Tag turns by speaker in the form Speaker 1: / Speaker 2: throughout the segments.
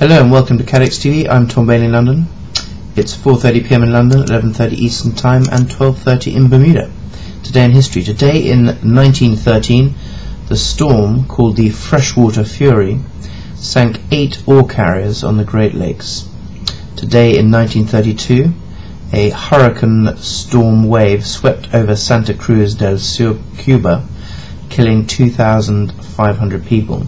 Speaker 1: Hello and welcome to CATEX-TV. I'm Tom Bailey in London. It's 4:30 PM in London, 11:30 Eastern Time and 12:30 in Bermuda. Today in history. Today in 1913, the storm called the Freshwater Fury sank 8 ore carriers on the Great Lakes. Today in 1932, a hurricane storm wave swept over Santa Cruz del Sur, Cuba, killing 2,500 people.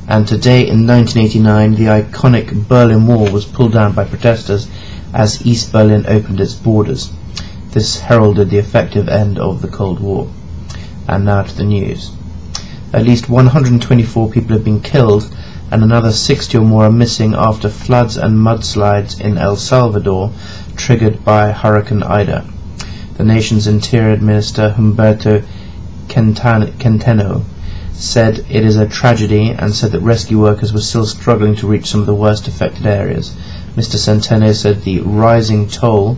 Speaker 1: And today in 1989, the iconic Berlin Wall was pulled down by protesters as East Berlin opened its borders. This heralded the effective end of the Cold War. And now to the news. At least 124 people have been killed and another 60 or more are missing after floods and mudslides in El Salvador triggered by Hurricane Ida. The nation's Interior Minister Humberto Centeno said it is a tragedy and said that rescue workers were still struggling to reach some of the worst affected areas. Mr. Centeno said the rising toll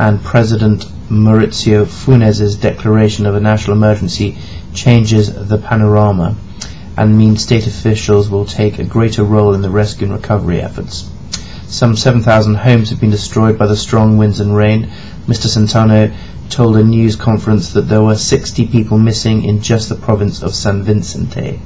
Speaker 1: and President Mauricio Funes's declaration of a national emergency changes the panorama and means state officials will take a greater role in the rescue and recovery efforts. Some 7,000 homes have been destroyed by the strong winds and rain. Mr. Centeno told a news conference that there were 60 people missing in just the province of San Vicente.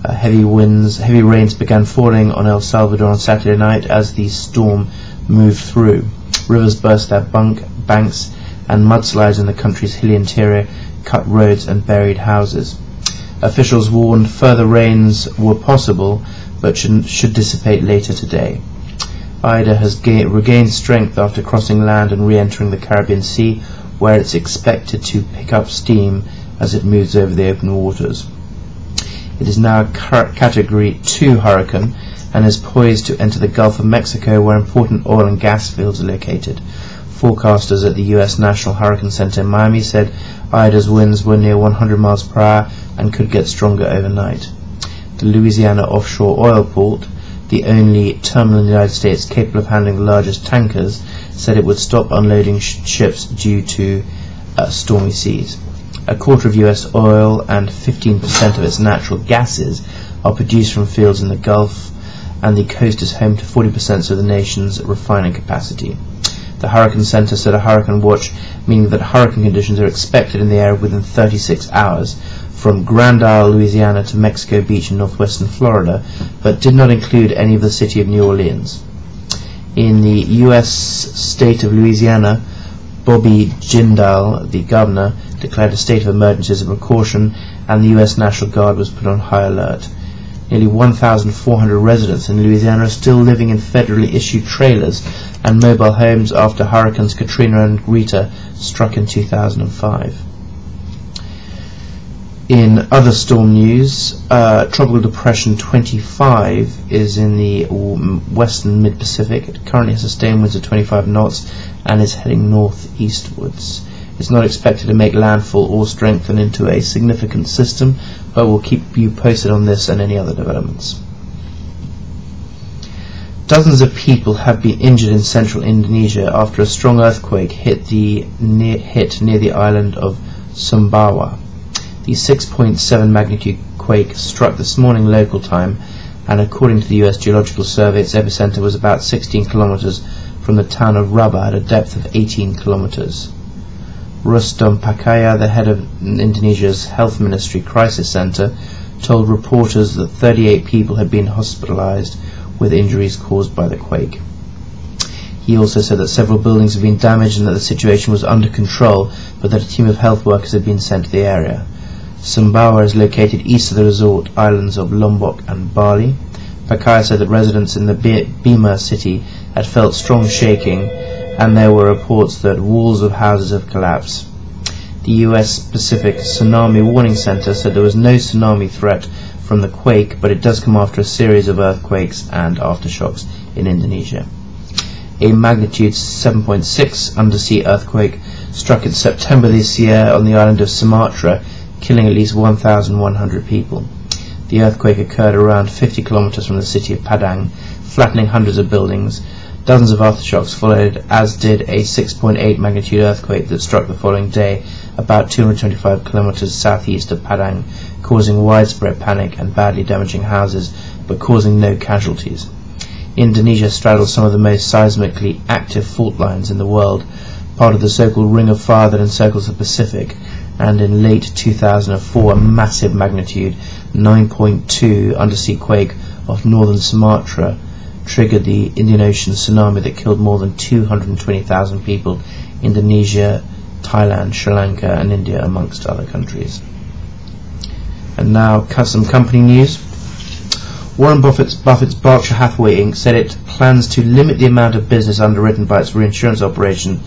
Speaker 1: Heavy rains began falling on El Salvador on Saturday night as the storm moved through. Rivers burst their banks and mudslides in the country's hilly interior cut roads and buried houses. Officials warned further rains were possible but should dissipate later today. Ida has regained strength after crossing land and re-entering the Caribbean Sea, where it's expected to pick up steam as it moves over the open waters. It is now a Category 2 hurricane and is poised to enter the Gulf of Mexico, where important oil and gas fields are located. Forecasters at the U.S. National Hurricane Center in Miami said Ida's winds were near 100 miles per hour and could get stronger overnight. The Louisiana offshore oil port, the only terminal in the United States capable of handling the largest tankers, said it would stop unloading ships due to stormy seas. A quarter of US oil and 15% of its natural gases are produced from fields in the Gulf, and the coast is home to 40% of the nation's refining capacity. The Hurricane Center said a hurricane watch, meaning that hurricane conditions are expected in the area within 36 hours, from Grand Isle, Louisiana to Mexico Beach in northwestern Florida, but did not include any of the city of New Orleans. In the U.S. state of Louisiana, Bobby Jindal, the governor, declared a state of emergency as a precaution, and the U.S. National Guard was put on high alert. Nearly 1,400 residents in Louisiana are still living in federally issued trailers and mobile homes after Hurricanes Katrina and Rita struck in 2005. In other storm news, Tropical Depression 25 is in the western mid-Pacific. It currently has sustained winds of 25 knots and is heading northeastwards. It's not expected to make landfall or strengthen into a significant system, but we'll keep you posted on this and any other developments. Dozens of people have been injured in central Indonesia after a strong earthquake hit near the island of Sumbawa. The 6.7 magnitude quake struck this morning local time, and according to the US Geological Survey, its epicenter was about 16 kilometers from the town of Rabah at a depth of 18 kilometers. Rustom Pakaya, the head of Indonesia's Health Ministry Crisis Center, told reporters that 38 people had been hospitalized with injuries caused by the quake. He also said that several buildings had been damaged and that the situation was under control, but that a team of health workers had been sent to the area. Sumbawa is located east of the resort islands of Lombok and Bali. Pakaya said that residents in the Bima city had felt strong shaking, and there were reports that walls of houses have collapsed. The US Pacific Tsunami Warning Center said there was no tsunami threat from the quake, but it does come after a series of earthquakes and aftershocks in Indonesia. A magnitude 7.6 undersea earthquake struck in September this year on the island of Sumatra, killing at least 1,100 people. The earthquake occurred around 50 kilometers from the city of Padang, flattening hundreds of buildings. Dozens of aftershocks followed, as did a 6.8 magnitude earthquake that struck the following day about 225 kilometers southeast of Padang, causing widespread panic and badly damaging houses, but causing no casualties. Indonesia straddles some of the most seismically active fault lines in the world, part of the so-called Ring of Fire that encircles the Pacific, and in late 2004 a massive magnitude 9.2 undersea quake off northern Sumatra triggered the Indian Ocean tsunami that killed more than 220,000 people, Indonesia, Thailand, Sri Lanka and India amongst other countries. And now some company news. Warren Buffett's Berkshire Hathaway Inc. said it plans to limit the amount of business underwritten by its reinsurance operation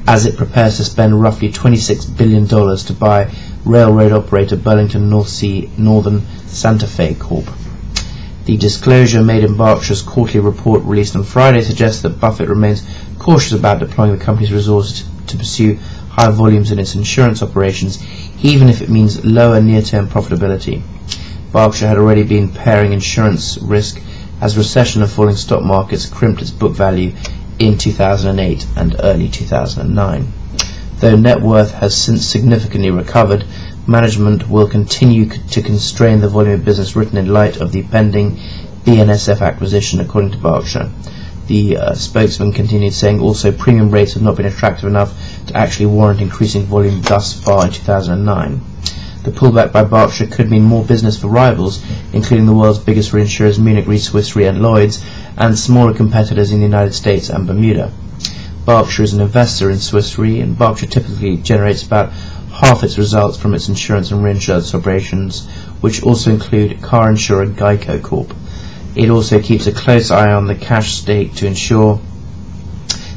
Speaker 1: as it prepares to spend roughly $26 billion to buy railroad operator Burlington Northern Santa Fe Corp. The disclosure made in Berkshire's quarterly report released on Friday suggests that Buffett remains cautious about deploying the company's resources to pursue high volumes in its insurance operations, even if it means lower near-term profitability. Berkshire had already been paring insurance risk as recession and falling stock markets crimped its book value in 2008 and early 2009. Though net worth has since significantly recovered, management will continue to constrain the volume of business written in light of the pending BNSF acquisition, according to Berkshire. The spokesman continued saying also premium rates have not been attractive enough to actually warrant increasing volume thus far in 2009. The pullback by Berkshire could mean more business for rivals, including the world's biggest reinsurers Munich Re, Swiss Re and Lloyd's, and smaller competitors in the United States and Bermuda. Berkshire is an investor in Swiss Re, and Berkshire typically generates about half its results from its insurance and reinsurance operations, which also include car insurer Geico Corp. It also keeps a close eye on the cash stake to ensure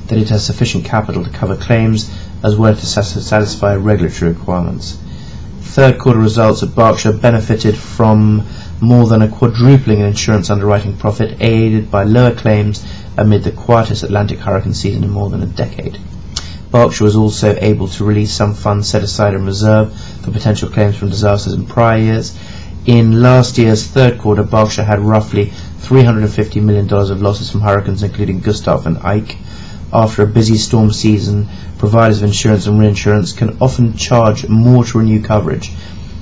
Speaker 1: that it has sufficient capital to cover claims as well as to satisfy regulatory requirements. Third quarter results at Berkshire benefited from more than a quadrupling in insurance underwriting profit, aided by lower claims amid the quietest Atlantic hurricane season in more than a decade. Berkshire was also able to release some funds set aside in reserve for potential claims from disasters in prior years. In last year's third quarter, Berkshire had roughly $350 million of losses from hurricanes, including Gustav and Ike. After a busy storm season, providers of insurance and reinsurance can often charge more to renew coverage.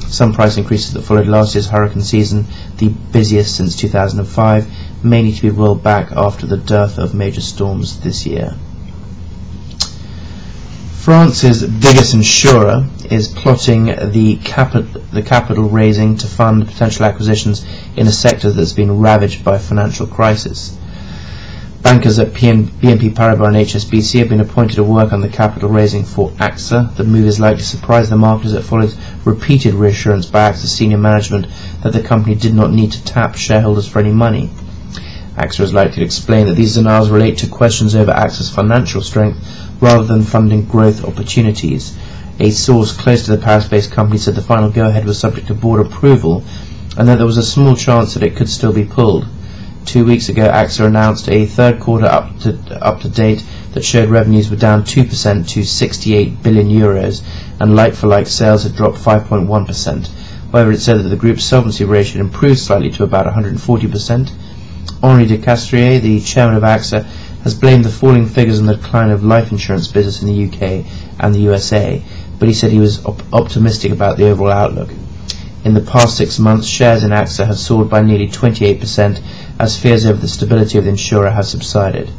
Speaker 1: Some price increases that followed last year's hurricane season, the busiest since 2005, may need to be rolled back after the dearth of major storms this year. France's biggest insurer is plotting the capital raising to fund potential acquisitions in a sector that's been ravaged by a financial crisis. Bankers at BNP Paribas and HSBC have been appointed to work on the capital raising for AXA. The move is likely to surprise the market as it follows repeated reassurance by AXA's senior management that the company did not need to tap shareholders for any money. AXA is likely to explain that these denials relate to questions over AXA's financial strength rather than funding growth opportunities. A source close to the Paris-based company said the final go-ahead was subject to board approval and that there was a small chance that it could still be pulled. 2 weeks ago, AXA announced a third quarter up to date that showed revenues were down 2% to 68 billion euros and like-for-like sales had dropped 5.1%. However, it said that the group's solvency ratio had improved slightly to about 140%. Henri de Castrier, the chairman of AXA, has blamed the falling figures on the decline of life insurance business in the UK and the USA, but he said he was optimistic about the overall outlook. In the past 6 months, shares in AXA have soared by nearly 28% as fears over the stability of the insurer have subsided.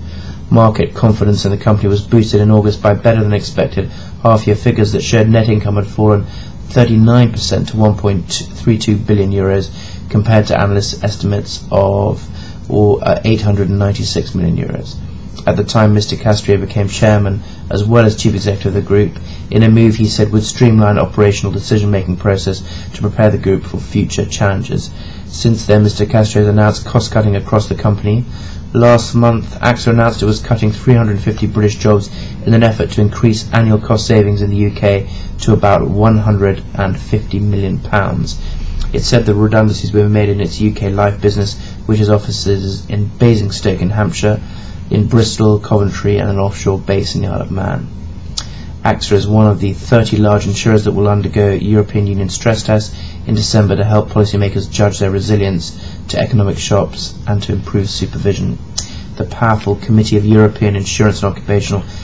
Speaker 1: Market confidence in the company was boosted in August by better than expected half-year figures that showed net income had fallen 39% to 1.32 billion euros compared to analysts' estimates of 896 million euros. At the time, Mr. Castrier became chairman as well as chief executive of the group, in a move he said would streamline operational decision-making process to prepare the group for future challenges. Since then, Mr. Castrier has announced cost-cutting across the company. Last month, AXA announced it was cutting 350 British jobs in an effort to increase annual cost savings in the UK to about £150 million. It said the redundancies were made in its UK life business, which has offices in Basingstoke in Hampshire, in Bristol, Coventry and an offshore base in the Isle of Man. AXA is one of the 30 large insurers that will undergo European Union stress tests in December to help policymakers judge their resilience to economic shocks and to improve supervision. The powerful Committee of European Insurance and Occupational